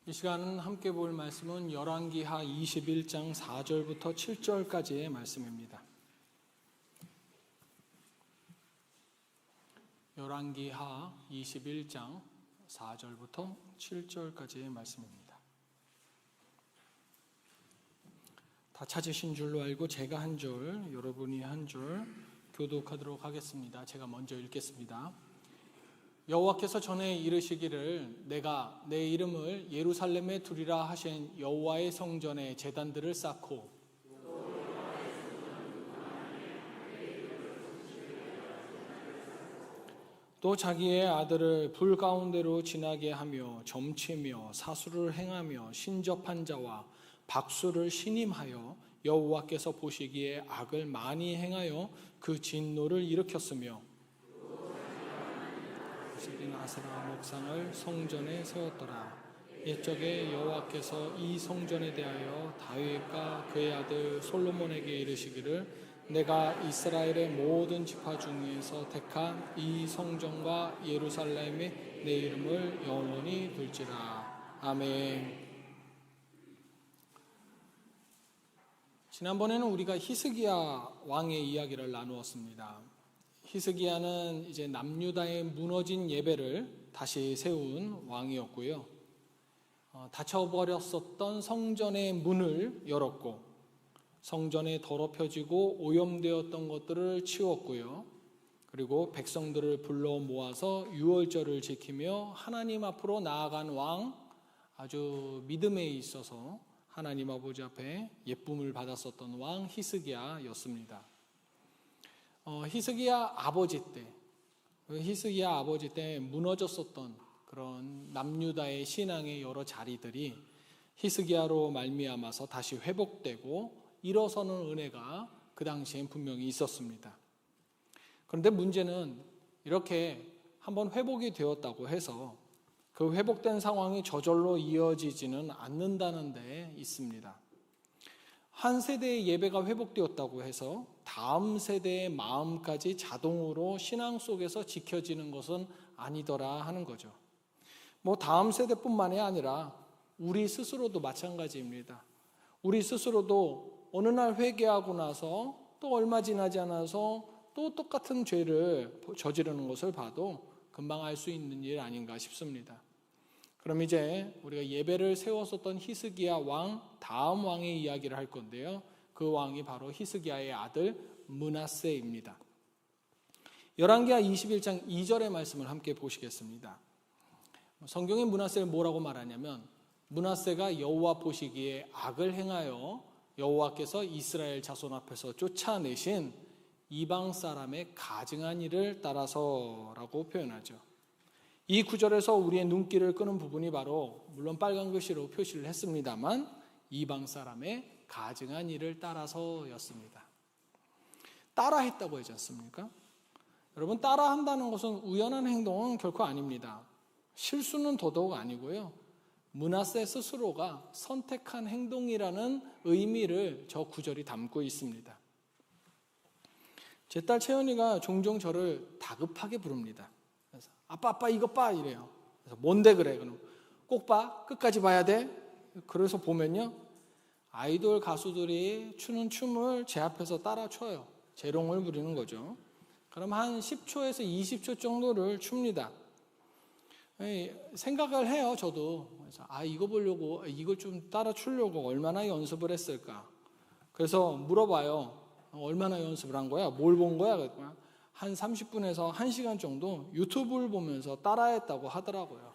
이 시간은 함께 볼 말씀은 열왕기하 21장 4절부터 7절까지의 말씀입니다. 열왕기하 21장 4절부터 7절까지의 말씀입니다. 다 찾으신 줄로 알고 제가 한 줄, 여러분이 한 줄 교독하도록 하겠습니다. 제가 먼저 읽겠습니다. 여호와께서 전에 이르시기를 내가 내 이름을 예루살렘에 두리라 하신 여호와의 성전에 제단들을 쌓고 또 자기의 아들을 불 가운데로 지나게 하며 점치며 사수를 행하며 신접한 자와 박수를 신임하여 여호와께서 보시기에 악을 많이 행하여 그 진노를 일으켰으며 아세라 목상을 성전에 세웠더라. 옛적에 여호와께서 이 성전에 대하여 다윗과 그의 아들 솔로몬에게 이르시기를 내가 이스라엘의 모든 지파 중에서 택한 이 성전과 예루살렘에 내 이름을 영원히 둘지라. 아멘. 지난번에는 우리가 히스기야 왕의 이야기를 나누었습니다. 히스기야는 이제 남유다의 무너진 예배를 다시 세운 왕이었고요. 닫혀버렸었던 성전의 문을 열었고 성전에 더럽혀지고 오염되었던 것들을 치웠고요. 그리고 백성들을 불러 모아서 유월절을 지키며 하나님 앞으로 나아간 왕, 아주 믿음에 있어서 하나님 아버지 앞에 예쁨을 받았었던 왕 히스기야였습니다. 히스기야 아버지 때 무너졌었던 그런 남유다의 신앙의 여러 자리들이 히스기야로 말미암아서 다시 회복되고 일어서는 은혜가 그 당시엔 분명히 있었습니다. 그런데 문제는 이렇게 한번 회복이 되었다고 해서 그 회복된 상황이 저절로 이어지지는 않는다는 데 있습니다. 한 세대의 예배가 회복되었다고 해서 다음 세대의 마음까지 자동으로 신앙 속에서 지켜지는 것은 아니더라 하는 거죠. 다음 세대뿐만이 아니라 우리 스스로도 마찬가지입니다. 우리 스스로도 어느 날 회개하고 나서 또 얼마 지나지 않아서 또 똑같은 죄를 저지르는 것을 봐도 금방 알 수 있는 일 아닌가 싶습니다. 그럼 이제 우리가 예배를 세웠었던 히스기야 왕, 다음 왕의 이야기를 할 건데요. 그 왕이 바로 히스기야의 아들 므낫세입니다. 열왕기하 21장 2절의 말씀을 함께 보시겠습니다. 성경에 므낫세를 뭐라고 말하냐면 므낫세가 여호와 보시기에 악을 행하여 여호와께서 이스라엘 자손 앞에서 쫓아내신 이방 사람의 가증한 일을 따라서라고 표현하죠. 이 구절에서 우리의 눈길을 끄는 부분이 바로 물론 빨간 글씨로 표시를 했습니다만 이방 사람의 가증한 일을 따라서였습니다. 따라했다고 하지 않습니까? 여러분, 따라한다는 것은 우연한 행동은 결코 아닙니다. 실수는 더더욱 아니고요. 므낫세 스스로가 선택한 행동이라는 의미를 저 구절이 담고 있습니다. 제 딸 채연이가 종종 저를 다급하게 부릅니다. 그래서 아빠 이것 봐 이래요. 그래서 뭔데 그래? 그럼 꼭 봐? 끝까지 봐야 돼? 그래서 보면요, 아이돌 가수들이 추는 춤을 제 앞에서 따라 춰요. 재롱을 부리는 거죠. 그럼 한 10초에서 20초 정도를 춥니다. 생각을 해요, 저도. 그래서 이거 보려고, 이걸 좀 따라 추려고 얼마나 연습을 했을까? 그래서 물어봐요. 얼마나 연습을 한 거야? 뭘 본 거야? 그랬더니 한 30분에서 1시간 정도 유튜브를 보면서 따라했다고 하더라고요.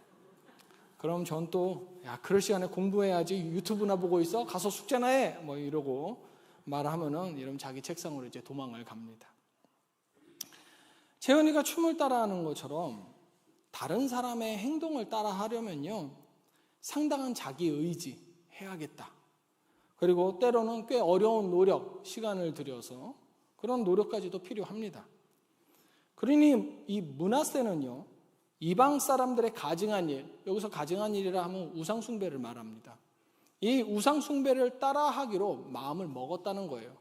그럼 전 또, 그럴 시간에 공부해야지 유튜브나 보고 있어? 가서 숙제나 해! 이러고 말하면은 이러면 자기 책상으로 이제 도망을 갑니다. 채연이가 춤을 따라하는 것처럼 다른 사람의 행동을 따라하려면요, 상당한 자기 의지 해야겠다. 그리고 때로는 꽤 어려운 노력, 시간을 들여서 그런 노력까지도 필요합니다. 그러니 이 므낫세는요, 이방 사람들의 가증한 일, 여기서 가증한 일이라 하면 우상 숭배를 말합니다. 이 우상 숭배를 따라하기로 마음을 먹었다는 거예요.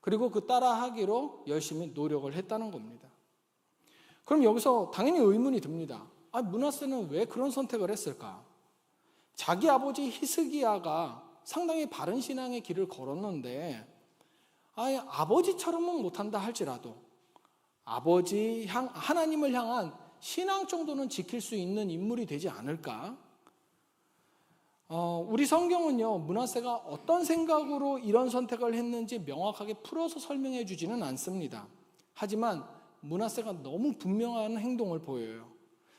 그리고 그 따라하기로 열심히 노력을 했다는 겁니다. 그럼 여기서 당연히 의문이 듭니다. 므낫세는 왜 그런 선택을 했을까? 자기 아버지 히스기야가 상당히 바른 신앙의 길을 걸었는데 아버지처럼은 못한다 할지라도 하나님을 향한 신앙 정도는 지킬 수 있는 인물이 되지 않을까? 우리 성경은요, 므낫세가 어떤 생각으로 이런 선택을 했는지 명확하게 풀어서 설명해 주지는 않습니다. 하지만 므낫세가 너무 분명한 행동을 보여요.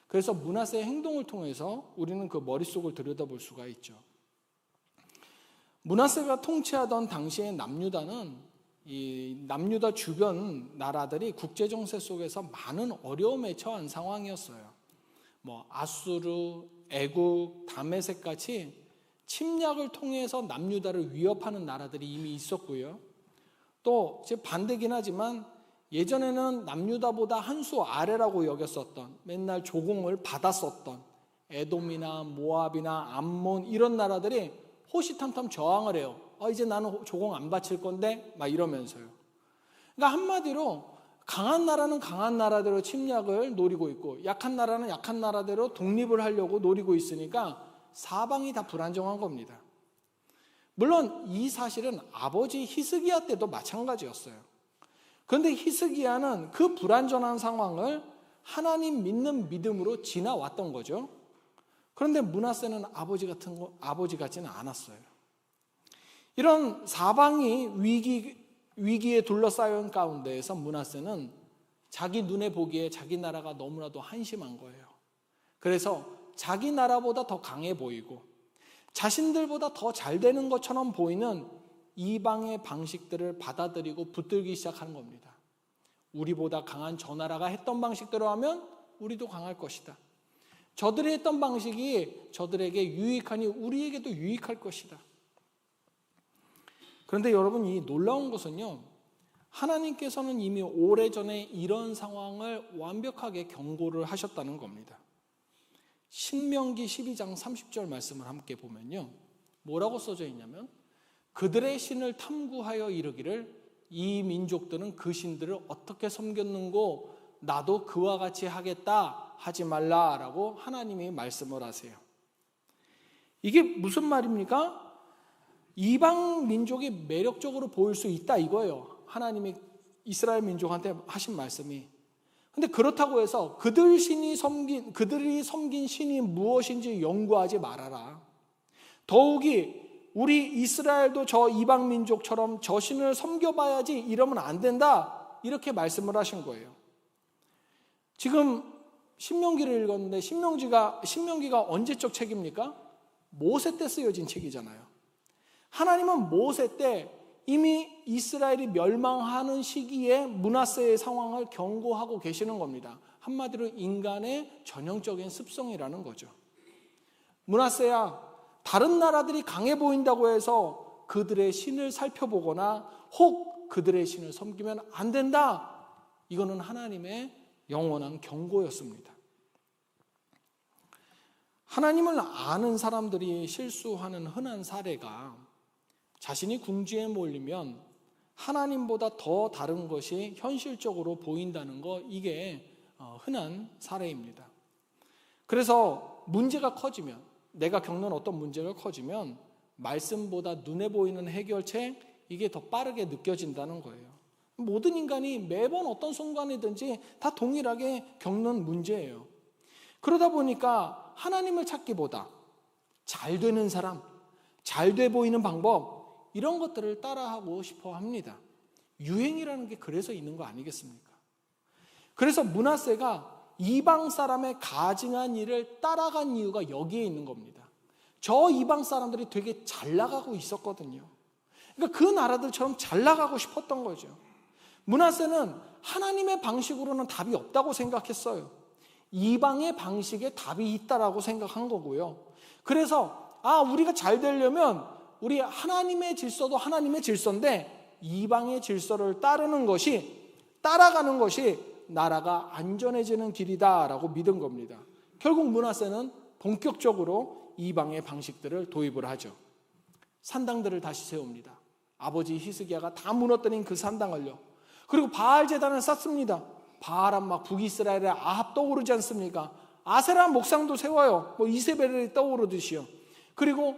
그래서 므낫세의 행동을 통해서 우리는 그 머릿속을 들여다볼 수가 있죠. 므낫세가 통치하던 당시의 남유다는 이 남유다 주변 나라들이 국제 정세 속에서 많은 어려움에 처한 상황이었어요. 아수르, 애국, 다메섹 같이 침략을 통해서 남유다를 위협하는 나라들이 이미 있었고요. 또 반대긴 하지만 예전에는 남유다보다 한 수 아래라고 여겼었던, 맨날 조공을 받았었던 에돔이나 모압이나 암몬 이런 나라들이 호시탐탐 저항을 해요. 이제 나는 조공 안 바칠 건데 막 이러면서요. 그러니까 한마디로 강한 나라는 강한 나라대로 침략을 노리고 있고 약한 나라는 약한 나라대로 독립을 하려고 노리고 있으니까 사방이 다 불안정한 겁니다. 물론 이 사실은 아버지 히스기야 때도 마찬가지였어요. 그런데 히스기야는 그 불안정한 상황을 하나님 믿는 믿음으로 지나왔던 거죠. 그런데 므낫세는 아버지 같지는 않았어요. 이런 사방이 위기에 둘러싸인 가운데에서 므낫세는 자기 눈에 보기에 자기 나라가 너무나도 한심한 거예요. 그래서 자기 나라보다 더 강해 보이고 자신들보다 더 잘 되는 것처럼 보이는 이방의 방식들을 받아들이고 붙들기 시작하는 겁니다. 우리보다 강한 저 나라가 했던 방식대로 하면 우리도 강할 것이다. 저들이 했던 방식이 저들에게 유익하니 우리에게도 유익할 것이다. 그런데 여러분, 이 놀라운 것은요, 하나님께서는 이미 오래전에 이런 상황을 완벽하게 경고를 하셨다는 겁니다. 신명기 12장 30절 말씀을 함께 보면요, 뭐라고 써져 있냐면 그들의 신을 탐구하여 이르기를 이 민족들은 그 신들을 어떻게 섬겼는고 나도 그와 같이 하겠다 하지 말라라고 하나님이 말씀을 하세요. 이게 무슨 말입니까? 이방 민족이 매력적으로 보일 수 있다 이거예요. 하나님이 이스라엘 민족한테 하신 말씀이. 근데 그렇다고 해서 그들이 섬긴 신이 무엇인지 연구하지 말아라. 더욱이 우리 이스라엘도 저 이방 민족처럼 저 신을 섬겨봐야지 이러면 안 된다. 이렇게 말씀을 하신 거예요. 지금 신명기를 읽었는데 신명기가 언제적 책입니까? 모세 때 쓰여진 책이잖아요. 하나님은 모세 때 이미 이스라엘이 멸망하는 시기에 므낫세의 상황을 경고하고 계시는 겁니다. 한마디로 인간의 전형적인 습성이라는 거죠. 므낫세야, 다른 나라들이 강해 보인다고 해서 그들의 신을 살펴보거나 혹 그들의 신을 섬기면 안 된다. 이거는 하나님의 영원한 경고였습니다. 하나님을 아는 사람들이 실수하는 흔한 사례가 자신이 궁지에 몰리면 하나님보다 더 다른 것이 현실적으로 보인다는 거, 이게 흔한 사례입니다. 그래서 문제가 커지면, 내가 겪는 어떤 문제가 커지면 말씀보다 눈에 보이는 해결책, 이게 더 빠르게 느껴진다는 거예요. 모든 인간이 매번 어떤 순간이든지 다 동일하게 겪는 문제예요. 그러다 보니까 하나님을 찾기보다 잘 되는 사람, 잘 돼 보이는 방법, 이런 것들을 따라하고 싶어 합니다. 유행이라는 게 그래서 있는 거 아니겠습니까? 그래서 므낫세가 이방 사람의 가증한 일을 따라간 이유가 여기에 있는 겁니다. 저 이방 사람들이 되게 잘 나가고 있었거든요. 그러니까 그 나라들처럼 잘 나가고 싶었던 거죠. 므낫세는 하나님의 방식으로는 답이 없다고 생각했어요. 이방의 방식에 답이 있다라고 생각한 거고요. 그래서 우리가 잘 되려면 우리 하나님의 질서도 하나님의 질서인데 이방의 질서를 따라가는 것이 나라가 안전해지는 길이다라고 믿은 겁니다. 결국 므낫세는 본격적으로 이방의 방식들을 도입을 하죠. 산당들을 다시 세웁니다. 아버지 히스기야가 다 무너뜨린 그 산당을요. 그리고 바알 제단을 쌓습니다. 바알은 막 북이스라엘의 아합 떠오르지 않습니까? 아세라 목상도 세워요. 이세벨이 떠오르듯이요. 그리고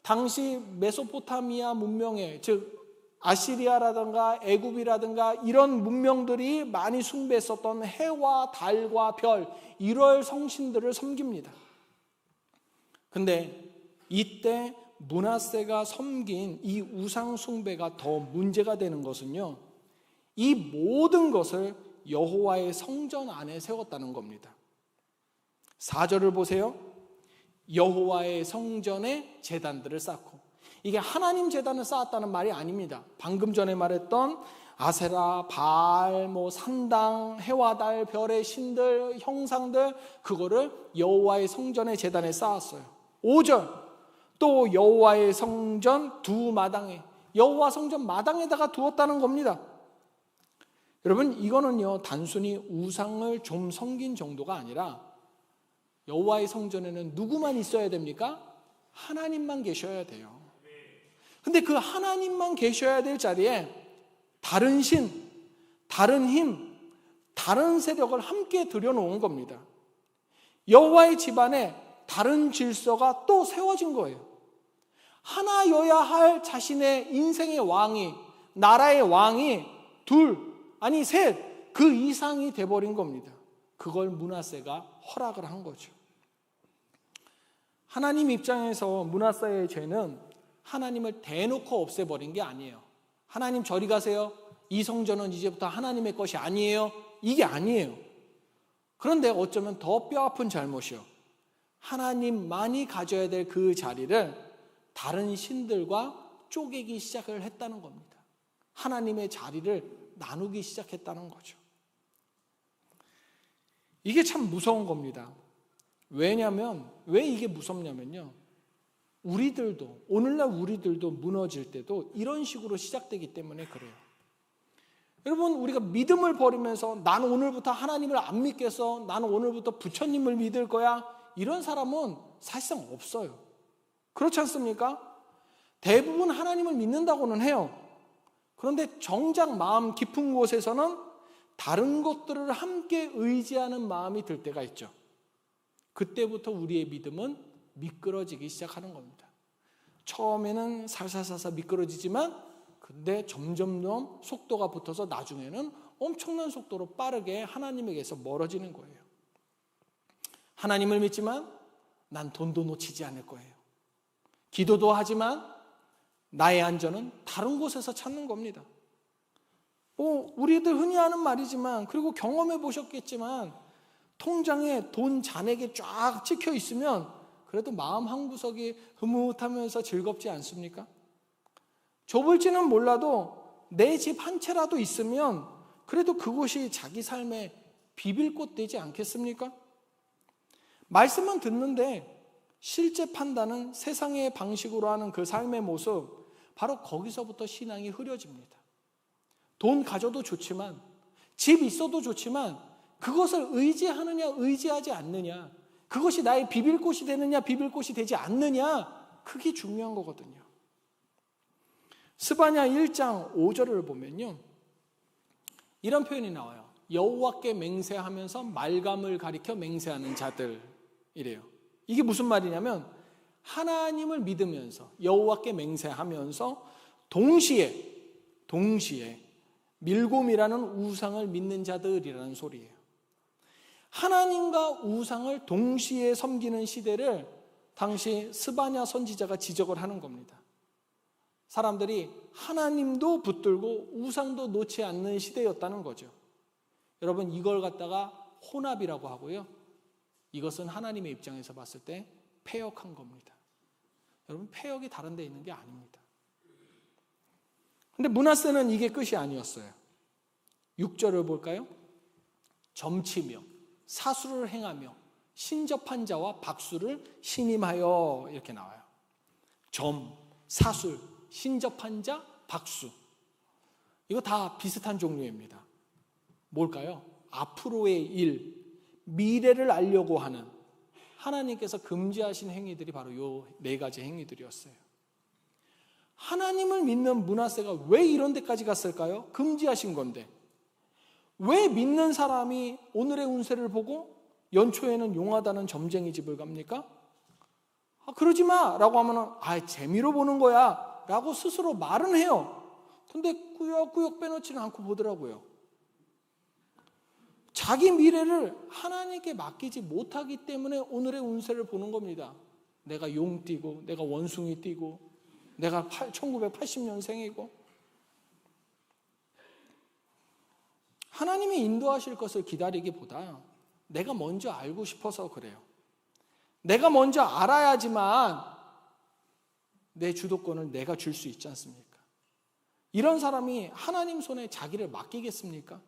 당시 메소포타미아 문명에, 즉 아시리아라든가 애굽이라든가 이런 문명들이 많이 숭배했었던 해와 달과 별, 이럴 성신들을 섬깁니다. 근데 이때 므낫세가 섬긴 이 우상 숭배가 더 문제가 되는 것은요, 이 모든 것을 여호와의 성전 안에 세웠다는 겁니다. 4절을 보세요. 여호와의 성전에 제단들을 쌓고, 이게 하나님 제단을 쌓았다는 말이 아닙니다. 방금 전에 말했던 아세라, 바알, 산당, 해와 달, 별의 신들, 형상들, 그거를 여호와의 성전의 제단에 쌓았어요. 5절, 또 여호와의 성전 두 마당에, 여호와 성전 마당에다가 두었다는 겁니다. 여러분, 이거는요 단순히 우상을 좀 섬긴 정도가 아니라 여호와의 성전에는 누구만 있어야 됩니까? 하나님만 계셔야 돼요. 근데 그 하나님만 계셔야 될 자리에 다른 신, 다른 힘, 다른 세력을 함께 들여놓은 겁니다. 여호와의 집안에 다른 질서가 또 세워진 거예요. 하나여야 할 자신의 인생의 왕이, 나라의 왕이 둘, 아니 셋, 그 이상이 돼버린 겁니다. 그걸 므낫세가 허락을 한 거죠. 하나님 입장에서 므낫세의 죄는 하나님을 대놓고 없애버린 게 아니에요. 하나님 저리 가세요, 이 성전은 이제부터 하나님의 것이 아니에요, 이게 아니에요. 그런데 어쩌면 더 뼈아픈 잘못이요, 하나님만이 가져야 될 그 자리를 다른 신들과 쪼개기 시작을 했다는 겁니다. 하나님의 자리를 나누기 시작했다는 거죠. 이게 참 무서운 겁니다. 왜냐하면, 왜 이게 무섭냐면요, 우리들도, 오늘날 우리들도 무너질 때도 이런 식으로 시작되기 때문에 그래요. 여러분, 우리가 믿음을 버리면서 나는 오늘부터 하나님을 안 믿겠어, 나는 오늘부터 부처님을 믿을 거야, 이런 사람은 사실상 없어요. 그렇지 않습니까? 대부분 하나님을 믿는다고는 해요. 그런데 정작 마음 깊은 곳에서는 다른 것들을 함께 의지하는 마음이 들 때가 있죠. 그때부터 우리의 믿음은 미끄러지기 시작하는 겁니다. 처음에는 살살살살 미끄러지지만 근데 점점점 속도가 붙어서 나중에는 엄청난 속도로 빠르게 하나님에게서 멀어지는 거예요. 하나님을 믿지만 난 돈도 놓치지 않을 거예요. 기도도 하지만 나의 안전은 다른 곳에서 찾는 겁니다. 우리들 흔히 하는 말이지만, 그리고 경험해 보셨겠지만, 통장에 돈 잔액이 쫙 찍혀 있으면 그래도 마음 한구석이 흐뭇하면서 즐겁지 않습니까? 좁을지는 몰라도 내 집 한 채라도 있으면 그래도 그곳이 자기 삶의 비빌꽃 되지 않겠습니까? 말씀은 듣는데 실제 판단은 세상의 방식으로 하는 그 삶의 모습, 바로 거기서부터 신앙이 흐려집니다. 돈 가져도 좋지만, 집 있어도 좋지만 그것을 의지하느냐 의지하지 않느냐, 그것이 나의 비빌꽃이 되느냐 비빌꽃이 되지 않느냐, 그게 중요한 거거든요. 스바냐 1장 5절을 보면요, 이런 표현이 나와요. 여호와께 맹세하면서 말감을 가리켜 맹세하는 자들이래요. 이게 무슨 말이냐면, 하나님을 믿으면서 여호와께 맹세하면서 동시에 밀곰이라는 우상을 믿는 자들이라는 소리예요. 하나님과 우상을 동시에 섬기는 시대를 당시 스바냐 선지자가 지적을 하는 겁니다. 사람들이 하나님도 붙들고 우상도 놓지 않는 시대였다는 거죠. 여러분, 이걸 갖다가 혼합이라고 하고요, 이것은 하나님의 입장에서 봤을 때 패역한 겁니다. 여러분, 패역이 다른 데 있는 게 아닙니다. 근데 므낫세는 이게 끝이 아니었어요. 6절을 볼까요? 점치며 사수를 행하며 신접한 자와 박수를 신임하여, 이렇게 나와요. 점, 사술, 신접한 자, 박수, 이거 다 비슷한 종류입니다. 뭘까요? 앞으로의 일, 미래를 알려고 하는, 하나님께서 금지하신 행위들이 바로 이 네 가지 행위들이었어요. 하나님을 믿는 므낫세가 왜 이런 데까지 갔을까요? 금지하신 건데. 왜 믿는 사람이 오늘의 운세를 보고 연초에는 용하다는 점쟁이 집을 갑니까? 그러지 마 라고 하면은 재미로 보는 거야 라고 스스로 말은 해요. 근데 꾸역꾸역 빼놓지는 않고 보더라고요. 자기 미래를 하나님께 맡기지 못하기 때문에 오늘의 운세를 보는 겁니다. 내가 용 띠고 내가 원숭이 띠고 내가 1980년생이고 하나님이 인도하실 것을 기다리기보다 내가 먼저 알고 싶어서 그래요. 내가 먼저 알아야지만 내 주도권을 내가 줄 수 있지 않습니까? 이런 사람이 하나님 손에 자기를 맡기겠습니까?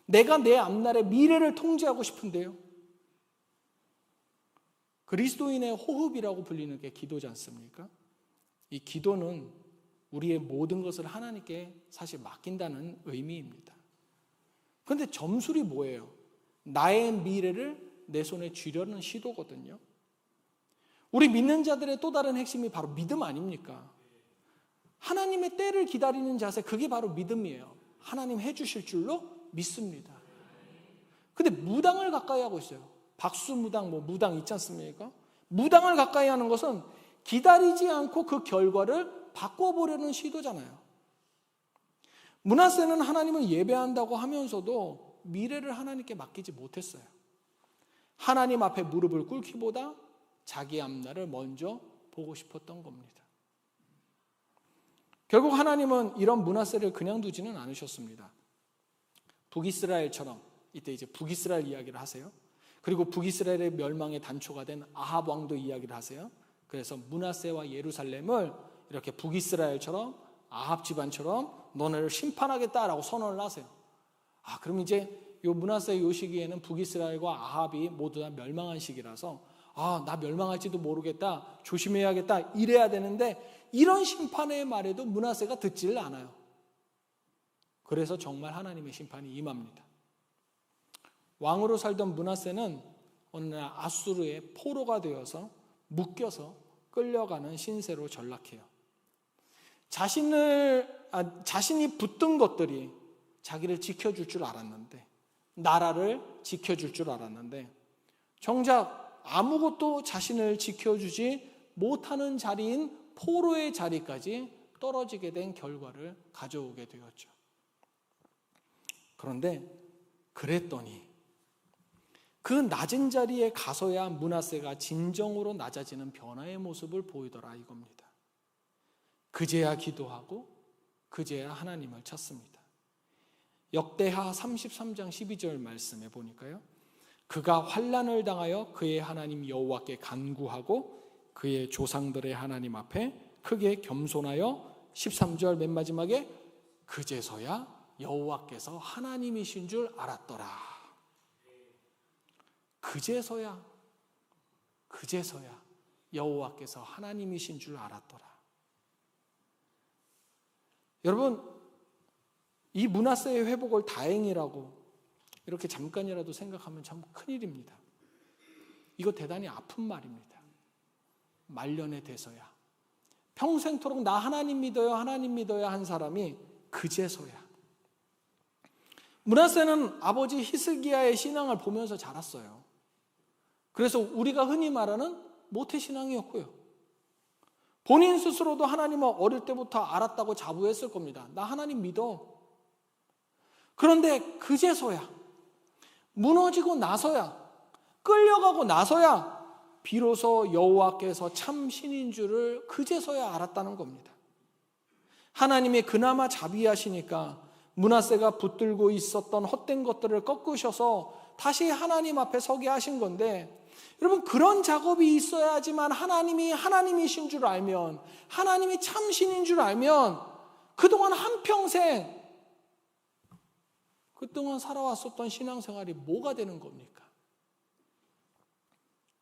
내가 내 앞날의 미래를 통제하고 싶은데요. 그리스도인의 호흡이라고 불리는 게 기도지 않습니까? 이 기도는 우리의 모든 것을 하나님께 사실 맡긴다는 의미입니다. 그런데 점술이 뭐예요? 나의 미래를 내 손에 쥐려는 시도거든요. 우리 믿는 자들의 또 다른 핵심이 바로 믿음 아닙니까? 하나님의 때를 기다리는 자세, 그게 바로 믿음이에요. 하나님 해주실 줄로 믿습니다. 근데 무당을 가까이 하고 있어요. 박수무당, 무당 있지 않습니까? 무당을 가까이 하는 것은 기다리지 않고 그 결과를 바꿔보려는 시도잖아요. 므낫세는 하나님을 예배한다고 하면서도 미래를 하나님께 맡기지 못했어요. 하나님 앞에 무릎을 꿇기보다 자기 앞날을 먼저 보고 싶었던 겁니다. 결국 하나님은 이런 므낫세를 그냥 두지는 않으셨습니다. 북이스라엘처럼, 이때 이제 북이스라엘 이야기를 하세요. 그리고 북이스라엘의 멸망의 단초가 된 아합 왕도 이야기를 하세요. 그래서 므낫세와 예루살렘을 이렇게 북이스라엘처럼 아합 집안처럼 너네를 심판하겠다라고 선언을 하세요. 그럼 이제 요 므낫세 요 시기에는 북이스라엘과 아합이 모두 다 멸망한 시기라서 나 멸망할지도 모르겠다, 조심해야겠다 이래야 되는데 이런 심판의 말에도 므낫세가 듣지를 않아요. 그래서 정말 하나님의 심판이 임합니다. 왕으로 살던 므낫세는 어느 날 아수르의 포로가 되어서 묶여서 끌려가는 신세로 전락해요. 자신이 붙든 것들이 자기를 지켜줄 줄 알았는데, 나라를 지켜줄 줄 알았는데 정작 아무것도 자신을 지켜주지 못하는 자리인 포로의 자리까지 떨어지게 된 결과를 가져오게 되었죠. 그런데 그랬더니 그 낮은 자리에 가서야 므낫세가 진정으로 낮아지는 변화의 모습을 보이더라 이겁니다. 그제야 기도하고 그제야 하나님을 찾습니다. 역대하 33장 12절 말씀에 보니까요, 그가 환난을 당하여 그의 하나님 여호와께 간구하고 그의 조상들의 하나님 앞에 크게 겸손하여 13절 맨 마지막에 그제서야 여호와께서 하나님이신 줄 알았더라. 그제서야 여호와께서 하나님이신 줄 알았더라. 여러분, 이 므낫세의 회복을 다행이라고 이렇게 잠깐이라도 생각하면 참 큰일입니다. 이거 대단히 아픈 말입니다. 말년에 돼서야, 평생토록 나 하나님 믿어요 한 사람이 그제서야. 므낫세는 아버지 히스기야의 신앙을 보면서 자랐어요. 그래서 우리가 흔히 말하는 모태신앙이었고요. 본인 스스로도 하나님을 어릴 때부터 알았다고 자부했을 겁니다. 나 하나님 믿어. 그런데 그제서야, 무너지고 나서야, 끌려가고 나서야 비로소 여호와께서 참 신인 줄을 그제서야 알았다는 겁니다. 하나님이 그나마 자비하시니까 므낫세가 붙들고 있었던 헛된 것들을 꺾으셔서 다시 하나님 앞에 서게 하신 건데, 여러분, 그런 작업이 있어야지만 하나님이 하나님이신 줄 알면, 하나님이 참 신인 줄 알면 그동안 한평생 그동안 살아왔었던 신앙생활이 뭐가 되는 겁니까?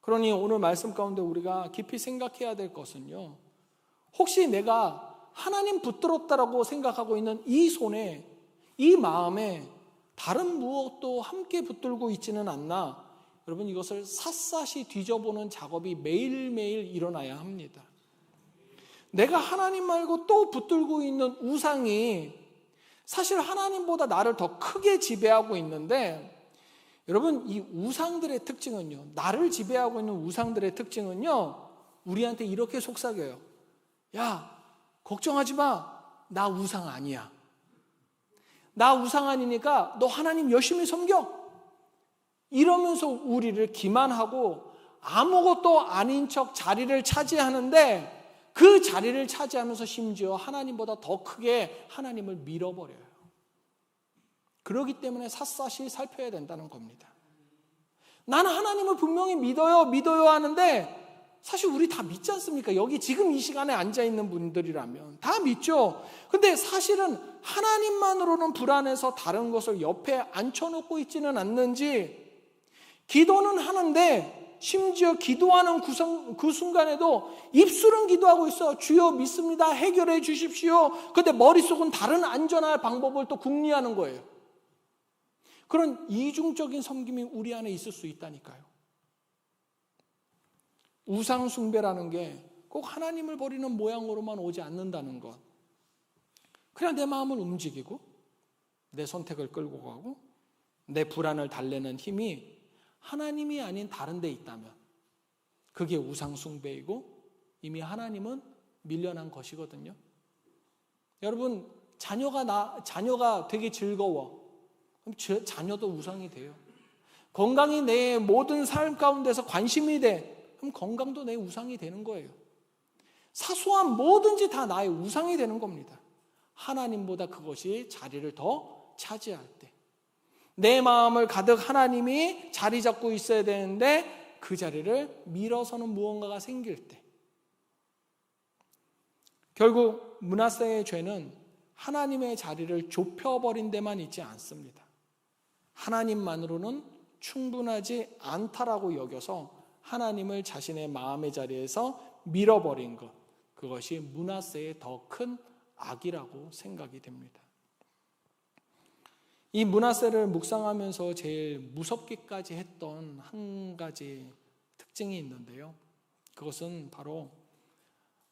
그러니 오늘 말씀 가운데 우리가 깊이 생각해야 될 것은요, 혹시 내가 하나님 붙들었다라고 생각하고 있는 이 손에, 이 마음에 다른 무엇도 함께 붙들고 있지는 않나? 여러분, 이것을 샅샅이 뒤져보는 작업이 매일매일 일어나야 합니다. 내가 하나님 말고 또 붙들고 있는 우상이 사실 하나님보다 나를 더 크게 지배하고 있는데, 여러분, 이 우상들의 특징은요, 나를 지배하고 있는 우상들의 특징은요, 우리한테 이렇게 속삭여요. 야, 걱정하지 마. 나 우상 아니야. 나 우상 아니니까 너 하나님 열심히 섬겨. 이러면서 우리를 기만하고 아무것도 아닌 척 자리를 차지하는데, 그 자리를 차지하면서 심지어 하나님보다 더 크게 하나님을 밀어버려요. 그렇기 때문에 샅샅이 살펴야 된다는 겁니다. 나는 하나님을 분명히 믿어요 하는데 사실 우리 다 믿지 않습니까? 여기 지금 이 시간에 앉아있는 분들이라면 다 믿죠. 근데 사실은 하나님만으로는 불안해서 다른 것을 옆에 앉혀놓고 있지는 않는지, 기도는 하는데 심지어 기도하는 그 순간에도 입술은 기도하고 있어. 주여 믿습니다. 해결해 주십시오. 근데 머릿속은 다른 안전할 방법을 또 궁리하는 거예요. 그런 이중적인 섬김이 우리 안에 있을 수 있다니까요. 우상 숭배라는 게 꼭 하나님을 버리는 모양으로만 오지 않는다는 것. 그냥 내 마음을 움직이고 내 선택을 끌고 가고 내 불안을 달래는 힘이 하나님이 아닌 다른 데 있다면 그게 우상 숭배이고 이미 하나님은 밀려난 것이거든요. 여러분, 자녀가 되게 즐거워. 그럼 자녀도 우상이 돼요. 건강이 내 모든 삶 가운데서 관심이 돼. 그럼 건강도 내 우상이 되는 거예요. 사소한 뭐든지 다 나의 우상이 되는 겁니다. 하나님보다 그것이 자리를 더 차지할 때, 내 마음을 가득 하나님이 자리 잡고 있어야 되는데 그 자리를 밀어서는 무언가가 생길 때, 결국 므낫세의 죄는 하나님의 자리를 좁혀버린 데만 있지 않습니다. 하나님만으로는 충분하지 않다라고 여겨서 하나님을 자신의 마음의 자리에서 밀어버린 것, 그것이 므낫세의 더 큰 악이라고 생각이 됩니다. 이 므낫세를 묵상하면서 제일 무섭기까지 했던 한 가지 특징이 있는데요. 그것은 바로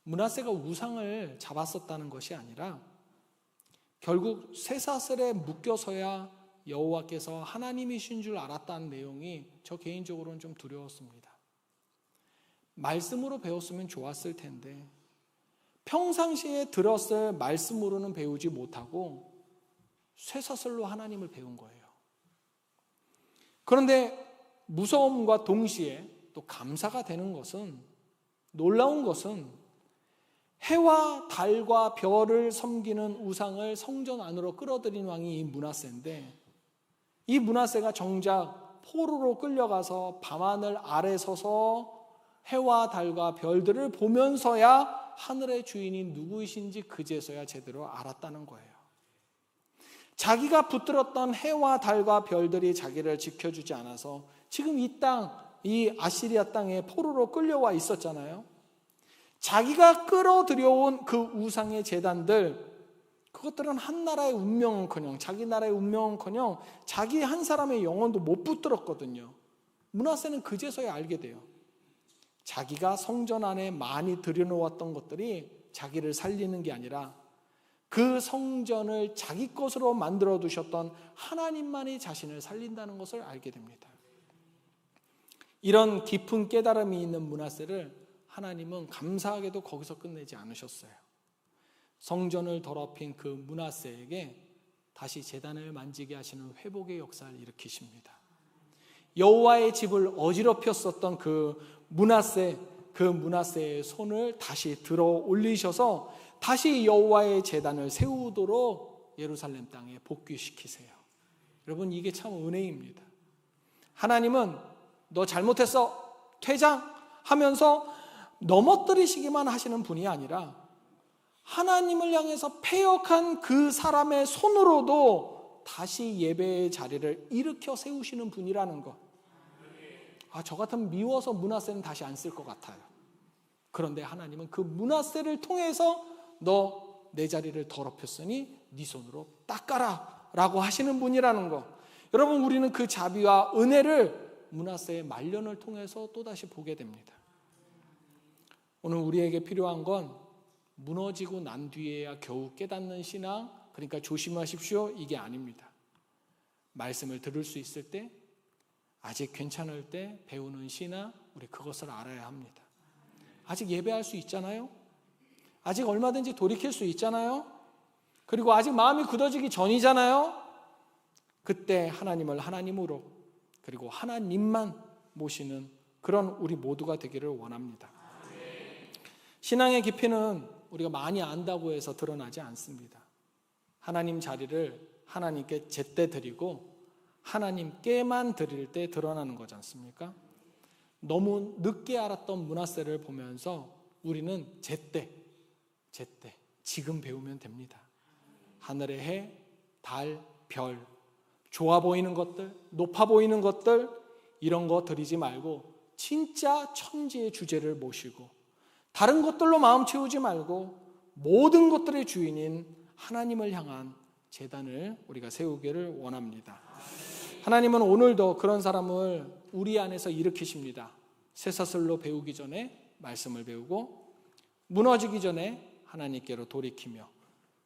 므낫세가 우상을 잡았었다는 것이 아니라 결국 쇠사슬에 묶여서야 여호와께서 하나님이신 줄 알았다는 내용이 저 개인적으로는 좀 두려웠습니다. 말씀으로 배웠으면 좋았을 텐데 평상시에 들었을 말씀으로는 배우지 못하고 쇠사슬로 하나님을 배운 거예요. 그런데 무서움과 동시에 또 감사가 되는 것은, 놀라운 것은 해와 달과 별을 섬기는 우상을 성전 안으로 끌어들인 왕이 이 므낫세인데, 이 므낫세가 정작 포로로 끌려가서 밤하늘 아래 서서 해와 달과 별들을 보면서야 하늘의 주인이 누구이신지 그제서야 제대로 알았다는 거예요. 자기가 붙들었던 해와 달과 별들이 자기를 지켜주지 않아서 지금 이 땅, 이 아시리아 땅에 포로로 끌려와 있었잖아요. 자기가 끌어들여온 그 우상의 제단들, 그것들은 한 나라의 운명은커녕, 자기 나라의 운명은커녕 자기 한 사람의 영혼도 못 붙들었거든요. 므낫세는 그제서야 알게 돼요. 자기가 성전 안에 많이 들여놓았던 것들이 자기를 살리는 게 아니라 그 성전을 자기 것으로 만들어 두셨던 하나님만이 자신을 살린다는 것을 알게 됩니다. 이런 깊은 깨달음이 있는 므낫세를 하나님은 감사하게도 거기서 끝내지 않으셨어요. 성전을 더럽힌 그 므낫세에게 다시 제단을 만지게 하시는 회복의 역사를 일으키십니다. 여호와의 집을 어지럽혔었던 그 므낫세의 손을 다시 들어 올리셔서 다시 여호와의 제단을 세우도록 예루살렘 땅에 복귀시키세요. 여러분, 이게 참 은혜입니다. 하나님은 너 잘못했어, 퇴장하면서 넘어뜨리시기만 하시는 분이 아니라 하나님을 향해서 패역한 그 사람의 손으로도 다시 예배의 자리를 일으켜 세우시는 분이라는 것. 저 같으면 미워서 므낫세는 다시 안 쓸 것 같아요. 그런데 하나님은 그 므낫세를 통해서 너 내 자리를 더럽혔으니 네 손으로 닦아라 라고 하시는 분이라는 것. 여러분, 우리는 그 자비와 은혜를 므낫세의 말년을 통해서 또다시 보게 됩니다. 오늘 우리에게 필요한 건 무너지고 난 뒤에야 겨우 깨닫는 신앙, 그러니까 조심하십시오, 이게 아닙니다. 말씀을 들을 수 있을 때, 아직 괜찮을 때 배우는 신앙, 우리 그것을 알아야 합니다. 아직 예배할 수 있잖아요. 아직 얼마든지 돌이킬 수 있잖아요. 그리고 아직 마음이 굳어지기 전이잖아요. 그때 하나님을 하나님으로, 그리고 하나님만 모시는 그런 우리 모두가 되기를 원합니다. 신앙의 깊이는 우리가 많이 안다고 해서 드러나지 않습니다. 하나님 자리를 하나님께 제때 드리고 하나님께만 드릴 때 드러나는 거지 않습니까? 너무 늦게 알았던 문화세를 보면서 우리는 제때 지금 배우면 됩니다. 하늘의 해, 달, 별, 좋아 보이는 것들, 높아 보이는 것들, 이런 거 드리지 말고 진짜 천지의 주제를 모시고 다른 것들로 마음 채우지 말고 모든 것들의 주인인 하나님을 향한 제단을 우리가 세우기를 원합니다. 하나님은 오늘도 그런 사람을 우리 안에서 일으키십니다. 쇠사슬로 배우기 전에 말씀을 배우고 무너지기 전에 하나님께로 돌이키며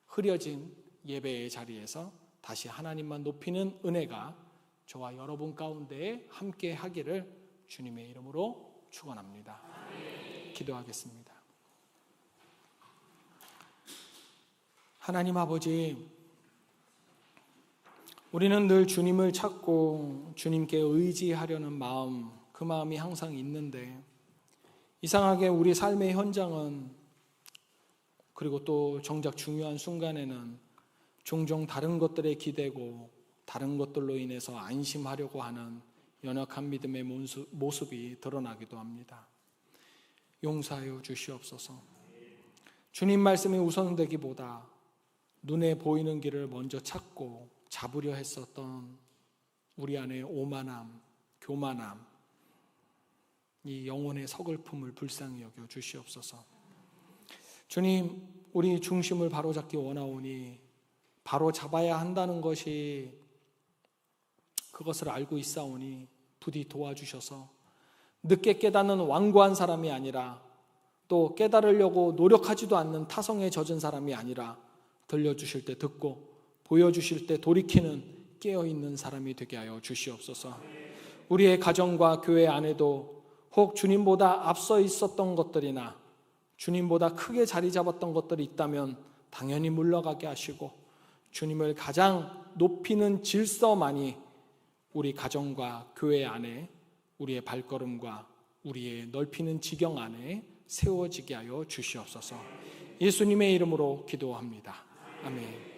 흐려진 예배의 자리에서 다시 하나님만 높이는 은혜가 저와 여러분 가운데 함께 하기를 주님의 이름으로 축원합니다. 기도하겠습니다. 하나님 아버지, 우리는 늘 주님을 찾고 주님께 의지하려는 마음, 그 마음이 항상 있는데 이상하게 우리 삶의 현장은, 그리고 또 정작 중요한 순간에는 종종 다른 것들에 기대고 다른 것들로 인해서 안심하려고 하는 연약한 믿음의 모습이 드러나기도 합니다. 용서하여 주시옵소서. 주님 말씀이 우선되기보다 눈에 보이는 길을 먼저 찾고 잡으려 했었던 우리 안의 오만함, 교만함, 이 영혼의 서글픔을 불쌍히 여겨 주시옵소서. 주님, 우리 중심을 바로잡기 원하오니 바로 잡아야 한다는 것이, 그것을 알고 있사오니 부디 도와주셔서 늦게 깨닫는 완고한 사람이 아니라 또 깨달으려고 노력하지도 않는 타성에 젖은 사람이 아니라 들려주실 때 듣고 보여주실 때 돌이키는 깨어있는 사람이 되게 하여 주시옵소서. 우리의 가정과 교회 안에도 혹 주님보다 앞서 있었던 것들이나 주님보다 크게 자리 잡았던 것들이 있다면 당연히 물러가게 하시고 주님을 가장 높이는 질서만이 우리 가정과 교회 안에, 우리의 발걸음과 우리의 넓히는 지경 안에 세워지게 하여 주시옵소서. 예수님의 이름으로 기도합니다. 아멘.